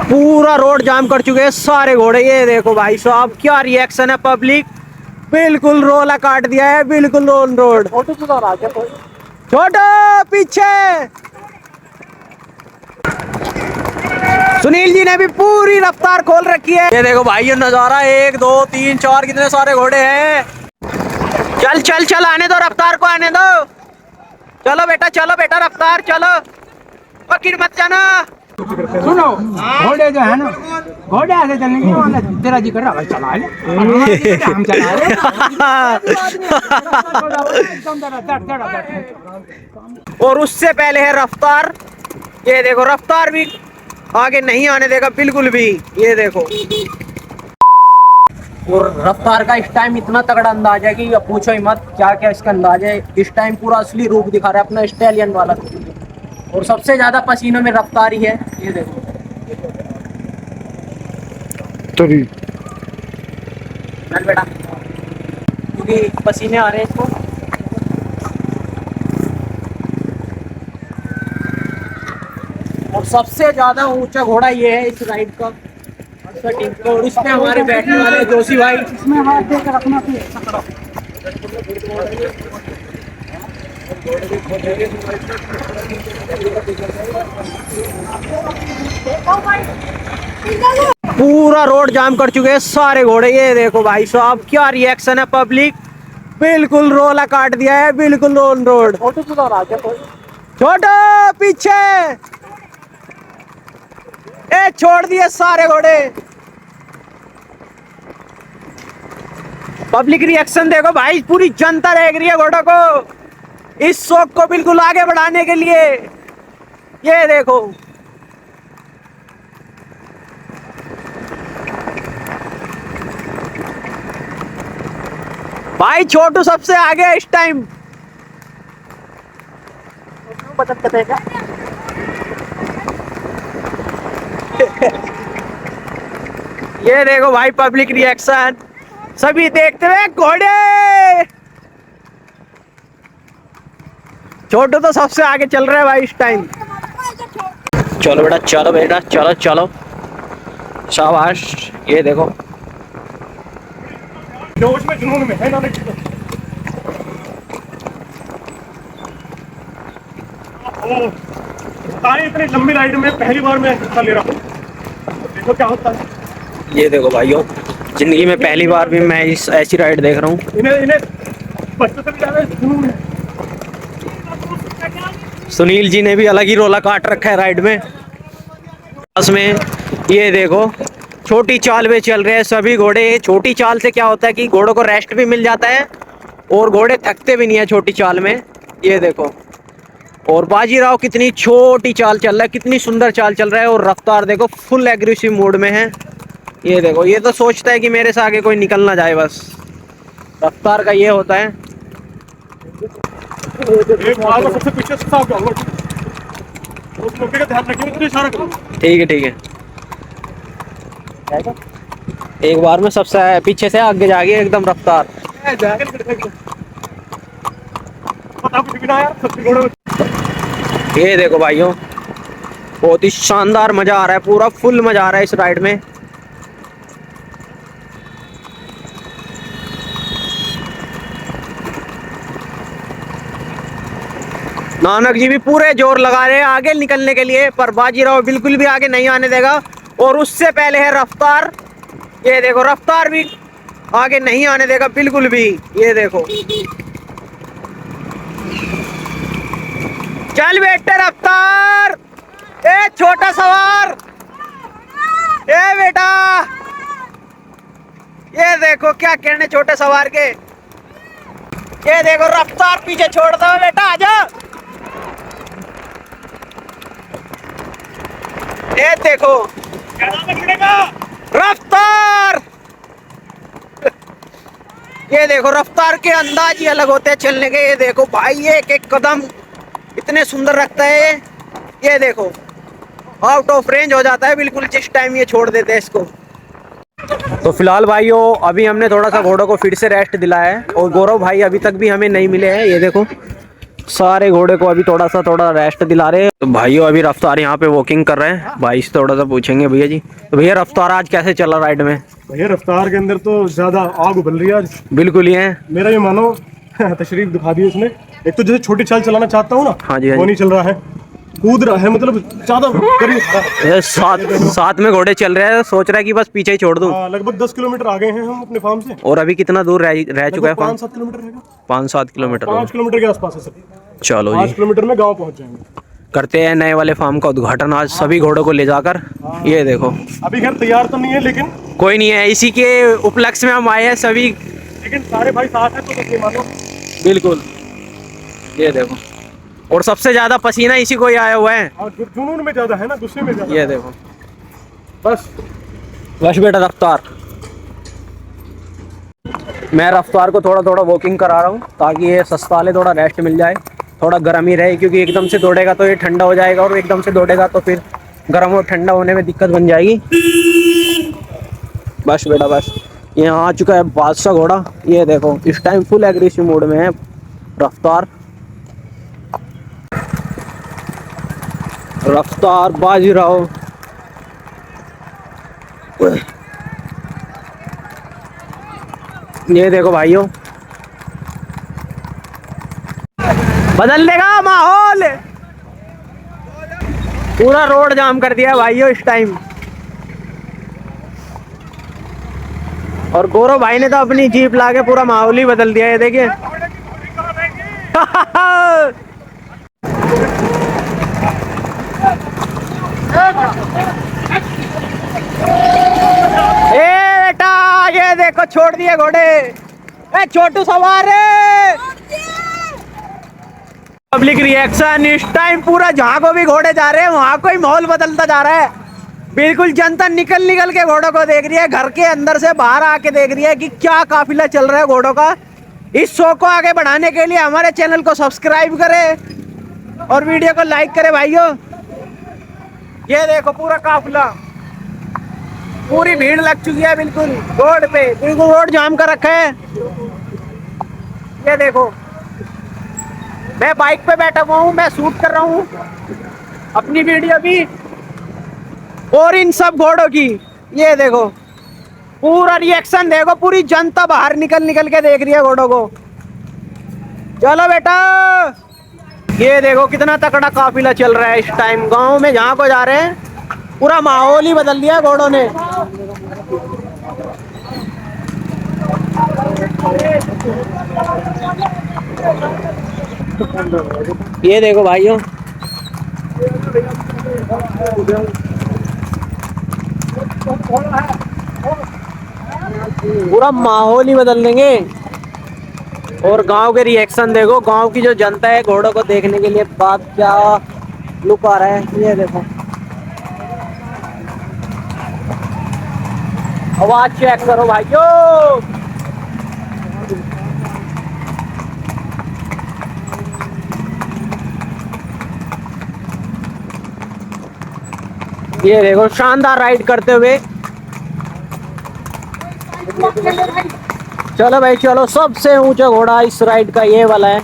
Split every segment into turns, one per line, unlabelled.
पूरा रोड जाम कर चुके हैं सारे घोड़े। ये देखो भाई साहब क्या रिएक्शन है पब्लिक, बिल्कुल रोला काट दिया है, बिल्कुल ऑन रोड। छोटा पीछे सुनील जी ने भी पूरी रफ्तार खोल रखी है। ये देखो भाई ये नजारा, 1 2 3 4 कितने सारे घोड़े हैं। चल चल चल आने दो, रफ्तार को आने दो। चलो बेटा रफ्तार चलो, पकड़ मत जाना।
सुनो, घोड़े जो है ना, घोड़े ऐसे चलने की वाला तेरा जी कर रहा है, चला ले हम चला ले।
और उससे पहले है रफ्तार। ये देखो रफ्तार भी आगे नहीं आने देगा बिल्कुल भी। ये देखो, और रफ्तार का इस टाइम इतना तगड़ा अंदाज है कि अब पूछो ही मत क्या क्या इसका अंदाज है। इस टाइम पूरा असली रूप दिखा रहा है अपना स्टैलियन वाला, और सबसे ज्यादा पसीनों में रफ्तार ही है। ये देखो चल बेटा, क्योंकि पसीने आ रहे हैं इसको। और सबसे ज्यादा ऊंचा घोड़ा ये है इस राइड का, और इसमें हमारे बैठने वाले जोशी भाई।
इसमें हाथ देकर रखना फिर
पूरा रोड जाम कर चुके हैं सारे घोड़े। ये देखो भाई साहब क्या रिएक्शन है पब्लिक, बिल्कुल रोला काट दिया है, बिल्कुल ऑन रोड। छोटा पीछे, ए छोड़ दिए सारे घोड़े। पब्लिक रिएक्शन देखो भाई, पूरी जनता देख रही है घोड़ों को, इस शौक को बिल्कुल आगे बढ़ाने के लिए। ये देखो भाई, छोटू सबसे आगे है इस टाइम। ये देखो भाई पब्लिक रिएक्शन, सभी देखते हुए घोड़े। छोटू तो सबसे आगे चल रहा है भाई इस टाइम। चलो बेटा चलो चलो, शाबाश। ये देखो
जोश में जुनून में है ना। इतनी लंबी राइड में पहली बार मैं हिस्सा ले रहा हूँ, देखो क्या होता है।
ये देखो भाइयों, जिंदगी में पहली बार भी मैं इस ऐसी राइड देख रहा हूँ।
इन्हें बच्चों से भी ज्यादा जुनून है।
सुनील जी ने भी अलग ही रोला काट रखा है राइड में। बस में ये देखो छोटी चाल में चल रहे हैं सभी घोड़े। छोटी चाल से क्या होता है कि घोड़ों को रेस्ट भी मिल जाता है और घोड़े थकते भी नहीं है छोटी चाल में। ये देखो, और बाजीराव कितनी छोटी चाल चल रहा है, कितनी सुंदर चाल चल रहा है। और रफ्तार देखो फुल एग्रेसिव मोड में है। ये देखो, ये तो सोचता है कि मेरे से आगे कोई निकल ना जाए, बस रफ्तार का ये होता है।
सबसे पीछे से साफ जाऊंगा, उस मौके का ध्यान रखिए, मुझे इशारा करो।
ठीक है एक बार में सबसे पीछे से आगे जाके एकदम रफ्तार। ये देखो भाइयों, बहुत ही शानदार मजा आ रहा है, पूरा फुल मजा आ रहा है इस राइड में। नानक जी भी पूरे जोर लगा रहे हैं आगे निकलने के लिए, पर बाजीराव बिल्कुल भी आगे नहीं आने देगा। और उससे पहले है रफ्तार। ये देखो रफ्तार भी आगे नहीं आने देगा बिल्कुल भी। ये देखो, चल बेटे रफ्तार, ए छोटा सवार, ए बेटा। ये देखो क्या कहने छोटे सवार के। ये देखो रफ्तार पीछे छोड़ दो बेटा, आजा। ये देखो रफ्तार, ये देखो रफ्तार के अंदाज ही अलग होते हैं चलने के। ये देखो भाई एक एक कदम इतने सुंदर रखता है। ये देखो आउट ऑफ रेंज हो जाता है बिल्कुल जिस टाइम ये छोड़ देते हैं इसको। तो फिलहाल भाइयों अभी हमने थोड़ा सा घोड़ों को फिर से रेस्ट दिलाया है, और गौरव भाई अभी तक भी हमें नहीं मिले हैं। ये देखो सारे घोड़े को अभी थोड़ा रेस्ट दिला रहे हैं। तो भाइयों अभी रफ्तार यहाँ पे वॉकिंग कर रहे हैं। भाई से थोड़ा सा पूछेंगे भैया जी। तो भैया रफ्तार आज कैसे चला राइड में?
भैया रफ्तार के अंदर तो ज्यादा आग उबल रही है आज।
बिल्कुल ही है।
मेरा ये मानो तशरीफ दिखा दी उसने। एक तो जैसे छोटी चाल चलाना चाहता हूँ ना,
हाँ जी, हाँ
वो
जी।
नहीं चल रहा है, कूद रहा है, मतलब ज्यादा करीब खड़ा है।
ये साथ में घोड़े चल रहे हैं, सोच रहा है कि बस पीछे ही छोड़ दूं।
हाँ, लगभग 10 किलोमीटर आ गए हैं हम अपने फार्म से।
और अभी कितना दूर रह चुका है फार्म?
5-7 किलोमीटर रहेगा।
5-7 किलोमीटर
5 किलोमीटर के आसपास है सर।
चलो
5
जी,
किलोमीटर में गाँव पहुँच जाएंगे।
करते हैं नए वाले फार्म का उद्घाटन आज सभी घोड़ों को ले जाकर। ये देखो,
अभी खैर तैयार तो नहीं है, लेकिन
कोई नहीं है, इसी के उपलक्ष्य में हम आए हैं सभी।
सारे भाई साथ हैं तो बस ये मानो।
बिल्कुल, ये देखो, और सबसे ज्यादा पसीना इसी को ही आया हुआ है।
हाँ, जुनून में ज्यादा है ना, गुस्से में ज्यादा।
ये देखो,
बस
बस बेटा रफ्तार। मैं रफ्तार को थोड़ा वॉकिंग करा रहा हूँ ताकि ये सस्ता ले, थोड़ा रेस्ट मिल जाए, थोड़ा गर्म ही रहे, क्योंकि एकदम से दौड़ेगा तो ये ठंडा हो जाएगा, और एकदम से दौड़ेगा तो फिर गर्म और ठंडा होने में दिक्कत बन जाएगी। बस बेटा बस। यहाँ आ चुका है बादशाह घोड़ा। ये देखो, इस टाइम फुल एग्रेसिव मोड में है रफ्तार। रफ्तार बाजीराव। ये देखो भाइयों, बदल देगा माहौल। पूरा रोड जाम कर दिया भाइयों इस टाइम। और गौरव भाई ने तो अपनी जीप लाके पूरा माहौल ही बदल दिया है, देखिए। ए बेटा, ये देखो छोड़ दिए घोड़े। ए छोटू सवार है। पब्लिक रिएक्शन इस टाइम पूरा, जहाँ को भी घोड़े जा रहे हैं वहाँ को ही माहौल बदलता जा रहा है। बिल्कुल जनता निकल के घोड़ों को देख रही है, घर के अंदर से बाहर आके देख रही है कि क्या काफिला चल रहा है घोड़ों का। इस शो को आगे बढ़ाने के लिए हमारे चैनल को सब्सक्राइब करें और वीडियो को लाइक करें भाइयों। ये देखो पूरा काफिला, पूरी भीड़ लग चुकी है बिल्कुल रोड पे, बिल्कुल रोड जाम कर रखा है। ये देखो, मैं बाइक पे बैठा हुआ हूँ, मैं शूट कर रहा हूँ अपनी वीडियो भी और इन सब घोड़ों की। ये देखो पूरा रिएक्शन देखो, पूरी जनता बाहर निकल के देख रही है घोड़ों को। चलो बेटा, ये देखो कितना तकड़ा काफिला चल रहा है इस टाइम। गांव में जहाँ को जा रहे हैं पूरा माहौल ही बदल दिया घोड़ों ने। ये देखो भाइयों, पूरा माहौल ही बदल देंगे। और गांव के रिएक्शन देखो, गांव की जो जनता है घोड़ों को देखने के लिए, बात क्या लुक आ रहा है। ये देखो, आवाज चेक करो भाइयों। ये देखो शानदार राइड करते हुए। चलो भाई चलो, सबसे ऊंचा घोड़ा इस राइड का ये वाला है।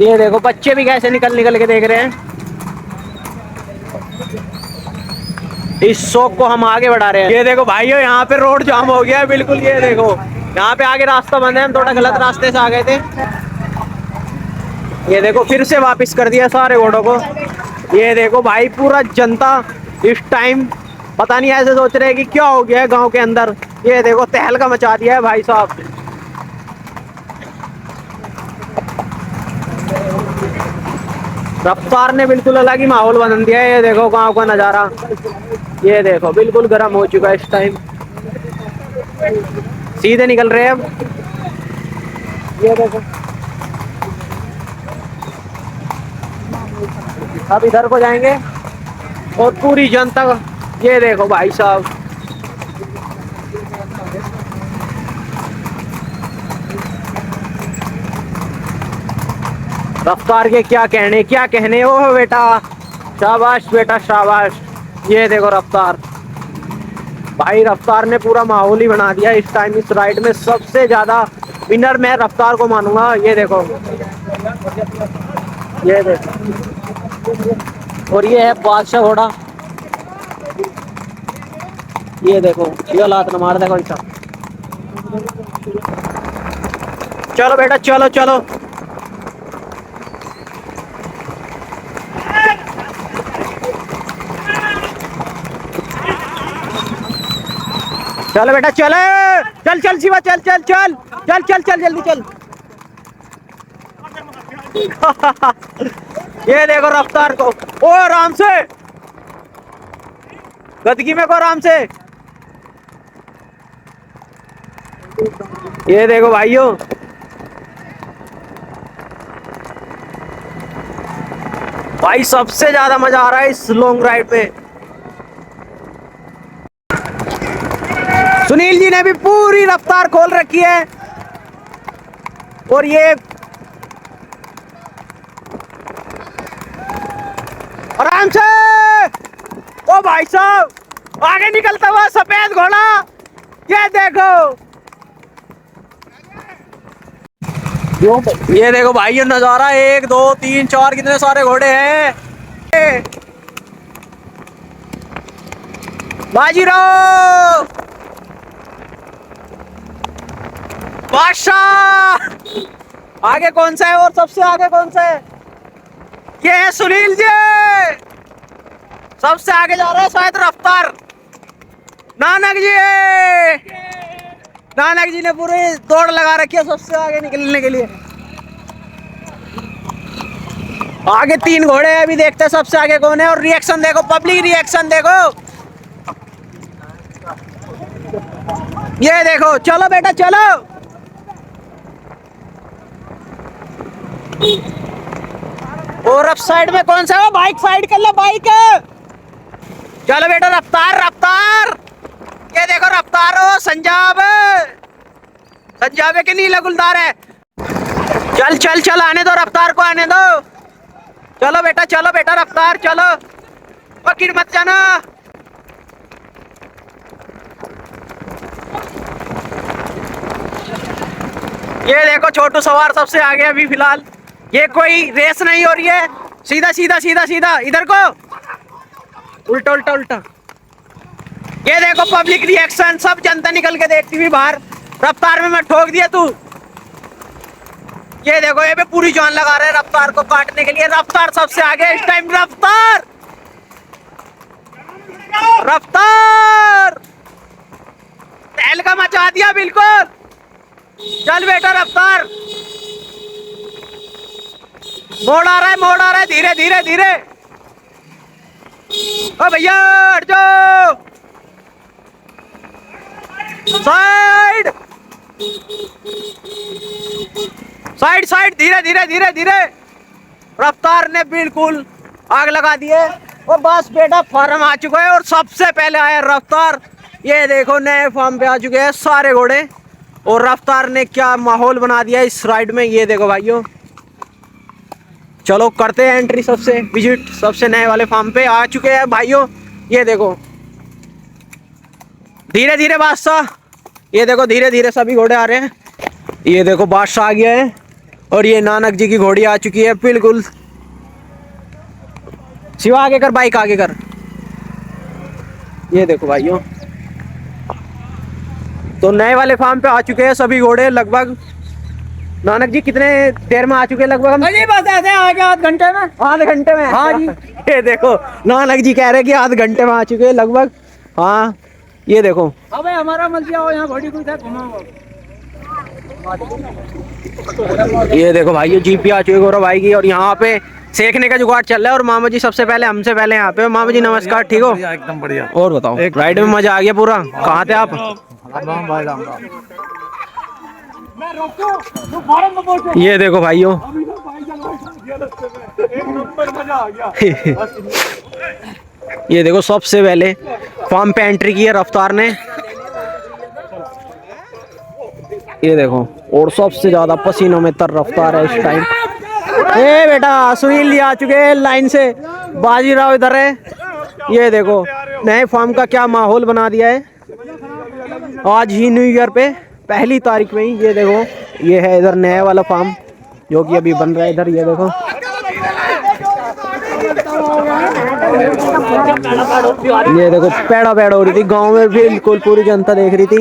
ये देखो बच्चे भी कैसे निकल के देख रहे हैं। इस शौक को हम आगे बढ़ा रहे हैं। ये देखो भाइयों, यहाँ पे रोड जाम हो गया है बिल्कुल। ये देखो यहाँ पे आगे रास्ता बंद है, हम थोड़ा गलत रास्ते से आ गए थे। ये देखो फिर से वापस कर दिया सारे घोड़ों को। ये देखो भाई, पूरा जनता इस टाइम पता नहीं ऐसे सोच रहे हैं कि क्या हो गया है गांव के अंदर। ये देखो तहलका मचा दिया है भाई साहब। रफ्तार ने बिल्कुल अलग ही माहौल बना दिया है। ये देखो गांव का नज़ारा, ये देखो बिल्कुल गर्म हो चुका है इस टाइम। सीधे निकल रहे हैं अब। ये देखो अब इधर को जाएंगे और पूरी जनता, ये देखो भाई साहब। रफ्तार के क्या कहने ओ बेटा, शाबाश बेटा शाबाश। ये देखो रफ्तार भाई, रफ्तार ने पूरा माहौल ही बना दिया इस टाइम। इस राइड में सबसे ज्यादा विनर मैं रफ्तार को मानूंगा। ये देखो ये देखो, और ये है बादशाह घोड़ा। ये देखो, ये लात न मार दे कौन सा। चलो बेटा चलो चलो। चलो बेटा चले, चल चल शिवा, चल चल चल चल चल चल जल्दी चल। ये देखो रफ्तार को, ओ आराम से, गदगी में को आराम से। ये देखो भाइयों, भाई सबसे ज्यादा मजा आ रहा है इस लॉन्ग राइड पे। सुनील जी ने भी पूरी रफ्तार खोल रखी है, और ये आराम से। ओ भाई साहब, आगे निकलता हुआ सफेद घोड़ा, ये देखो, ये देखो भाइयों नजारा। 1 2 3 4 कितने सारे घोड़े हैं। बाजीराव, बादशाह, आगे कौन सा है और सबसे आगे कौन सा है? ये है सुनील जी, सबसे आगे जा रहा है शायद रफ्तार। नानक जी, नानक जी ने पूरी दौड़ लगा रखी है सबसे आगे निकलने के लिए। आगे 3 घोड़े हैं, अभी देखते हैं सबसे आगे कौन है। और रिएक्शन देखो, पब्लिक रिएक्शन देखो, ये देखो। चलो बेटा चलो। और अब साइड में कौन सा है? बाइक साइड कर लो, बाइक। चलो बेटा रफ्तार रफ्तार, ये देखो रफ्तार हो संजाब, संजाब के नीला गुलदार है। चल चल चल, आने दो रफ्तार को, आने दो। चलो बेटा रफ्तार चलो, और गिर मत जाना। ये देखो छोटू सवार सबसे आगे अभी फिलहाल। ये कोई रेस नहीं हो रही है, सीधा सीधा सीधा सीधा इधर को, उल्टा उल्टा उल्टा। ये देखो पब्लिक रिएक्शन, सब जनता निकल के देखती हुई बाहर। रफ्तार में मैं ठोक दिया तू। ये देखो, ये पे पूरी जान लगा रहे हैं रफ्तार को काटने के लिए। रफ्तार सबसे आगे इस टाइम, रफ्तार रफ्तार तहलका मचा दिया बिल्कुल। चल बेटा रफ्तार, मोड़ आ रहा है, धीरे धीरे धीरे। ओ भैया हट जाओ, साइड साइड साइड, धीरे धीरे धीरे धीरे। रफ्तार ने बिल्कुल आग लगा दी है। और बस बेटा फार्म आ चुका है, और सबसे पहले आया रफ्तार। ये देखो नए फार्म पे आ चुके हैं सारे घोड़े, और रफ्तार ने क्या माहौल बना दिया इस राइड में। ये देखो भाइयों, चलो करते हैं एंट्री, सबसे विजिट सबसे नए वाले फार्म पे आ चुके हैं भाइयों। ये देखो धीरे धीरे बादशाह, ये देखो धीरे धीरे सभी घोड़े आ रहे हैं। ये देखो बादशाह आ गया है, और ये नानक जी की घोड़ी आ चुकी है बिल्कुल। शिवा आगे कर, बाइक आगे कर। ये देखो भाइयों, तो नए वाले फार्म पे आ चुके हैं सभी घोड़े लगभग। नानक जी कितने देर में आ चुके हैं लगभग हम?
अजी बस ऐसे आगे आध घंटे में।
आध घंटे में?
हाँ जी।
ये देखो नानक जी कह रहे हैं कि आध घंटे में आ चुके हैं लगभग। हाँ ये देखो,
अबे हमारा मर्जी आओ, यहाँ घोड़ी को घुमाओ।
ये देखो भाई जीपी आ चुके गौरव भाई की, और यहाँ पे सेकने का जुगाड़ चल रहा है। और मामा जी सबसे पहले, हमसे पहले यहाँ पे। मामा जी नमस्कार, ठीक हो?
एकदम बढ़िया।
और बताओ, राइड में मजा आ गया पूरा? कहाँ थे आप? ये देखो भाइयों,
एक नंबर मजा आ गया।
ये देखो सबसे पहले फार्म पे एंट्री की है रफ्तार ने। ये देखो, और सबसे ज्यादा पसीनों में तर रफ्तार है इस टाइम। ए बेटा सुनील जी आ चुके हैं लाइन से, बाजीराव इधर है। ये देखो नए फार्म का क्या माहौल बना दिया है आज ही न्यू ईयर पे, पहली तारीख में ही। ये देखो, ये है इधर नया वाला फार्म, जो कि अभी बन रहा है इधर। ये देखो पैड़ा पैड़ा हो रही थी गांव में, बिल्कुल पूरी जनता देख रही थी।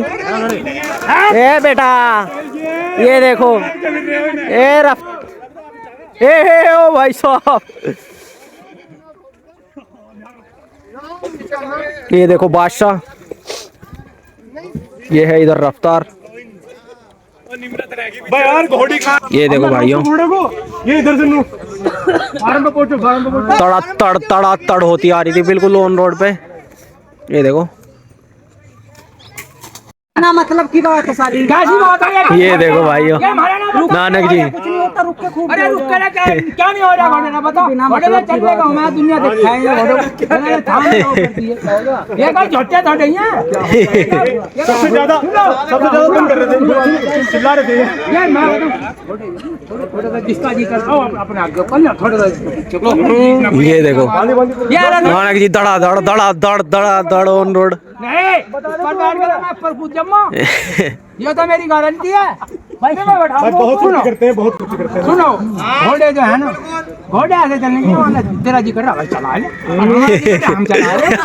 ए बेटा ये देखो, ए रफ ए ओ भाई साहब, ये देखो बादशाह, ये है इधर रफ्तार।
भाई यार घोड़ी खा,
ये देखो भाइयों,
घोड़े को ये इधर से लो, फार्म पे पहुंचो, फार्म पे पहुंचो।
तड़ा तड़ होती आ रही थी बिल्कुल ऑन रोड पे। ये देखो
ना मतलब की बात है सारी, कैसी बात है
ये देखो भाइयों, नानक जी।
अरे रुक कर क्या नहीं हो रहा घोड़े ना बताओ, घोड़े में चल लेगा, मैं दुनिया दिखाएंगे घोड़े थाम ये कोई झोटे थोड़े हैं।
सबसे ज्यादा तुम कर रहे थे, चिल्ला रहे थे।
ये मैं थोड़ा जिसका जी करता हूँ अपने आगे कर ना थोड़ा।
ये देखो
यार
नानक जी दड़ा दड़ दड़ा दड़ दड़ा दड़ ऑन रोड।
नहीं पर पूछ जम्मा, ये तो मेरी गारंटी है भाई। मैं बैठा
भाई बहुत कुछ करते हैं, बहुत कुछ करते हैं।
सुनो, घोड़े जो है ना, घोड़े ऐसे चलने की वाला तेरा जी कर रहा भाई चला ले, हम चला ले एकदम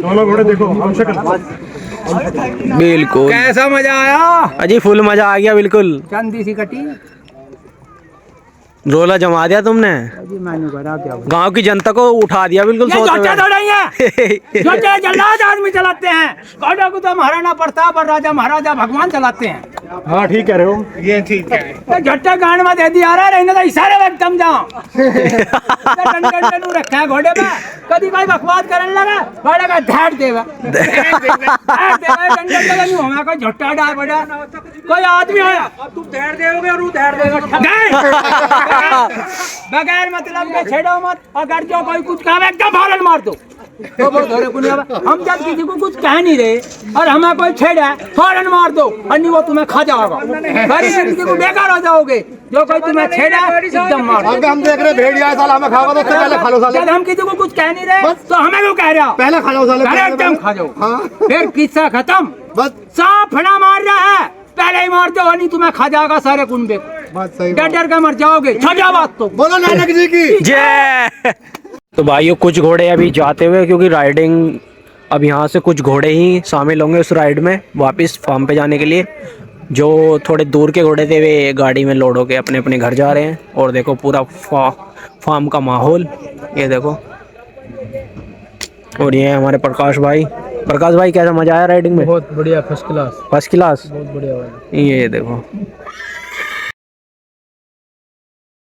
दोनों घोड़े देखो, हम शक्ल
बिल्कुल
कैसा मजा आया?
अजी फुल मजा आ गया बिल्कुल।
चंदी सी कटी
रोला जमा दिया तुमने, गांव की जनता को उठा दिया बिल्कुल सोते हुए।
जल्लाद आदमी चलाते हैं घोड़े को, तो महाराणा प्रताप और राजा महाराजा भगवान चलाते हैं।
हाँ ठीक कह रहे हो, ये ठीक है।
तो झट्टा गांड में दे दिया रहने तो इशारे में एकदम जाओ रखा है घोड़े पे, कभी भाई बकवास करने लगा घोड़े का धैट देवा कोई झट्टा डाल बड़ा कोई आदमी आया तुम धैट देोगे और वो धैट देगा बगैर मतलब के छेड़ो मत, अगर जो कोई कुछ कहा एकदम फौरन मार दो। तो हम जब किसी को कुछ कह नहीं रहे और हमें कोई छेड़ा फौरन मार दो, अन्य वो तुम्हें खा जाओगा, गरीब किसी को बेकार हो जाओगे। जो कोई तुम्हें छेड़ा एकदम मार दो।
हम देख रहे भेड़िया साला हमें खाओ तो पहले खा लो साले।
जब हम किसी को कुछ कह नहीं रहे तो हमें क्यों कह रहे हो,
पहले खा लो साले,
एकदम खा जाओ। फिर किस्सा खत्म,
बस
सांप फड़ा मार रहा है पहले ही मार दो, नहीं तुम्हें खा जाएगा सारे कुनबे को,
बात सही।
डर के मर जाओगे। छोटा बात तो
बोलो नानक जी की
जय। तो भाइयों कुछ घोड़े अभी जाते हुए, क्योंकि राइडिंग अब यहाँ से कुछ घोड़े ही शामिल होंगे उस राइड में वापस फार्म पे जाने के लिए। जो थोड़े दूर के घोड़े थे वे गाड़ी में लोड होके अपने अपने घर जा रहे हैं। और देखो पूरा फार्म का माहौल, ये देखो। और ये है हमारे प्रकाश भाई। प्रकाश भाई कैसा मजा आया राइडिंग में?
बहुत बढ़िया, फर्स्ट क्लास,
फर्स्ट क्लास,
बहुत बढ़िया।
ये देखो।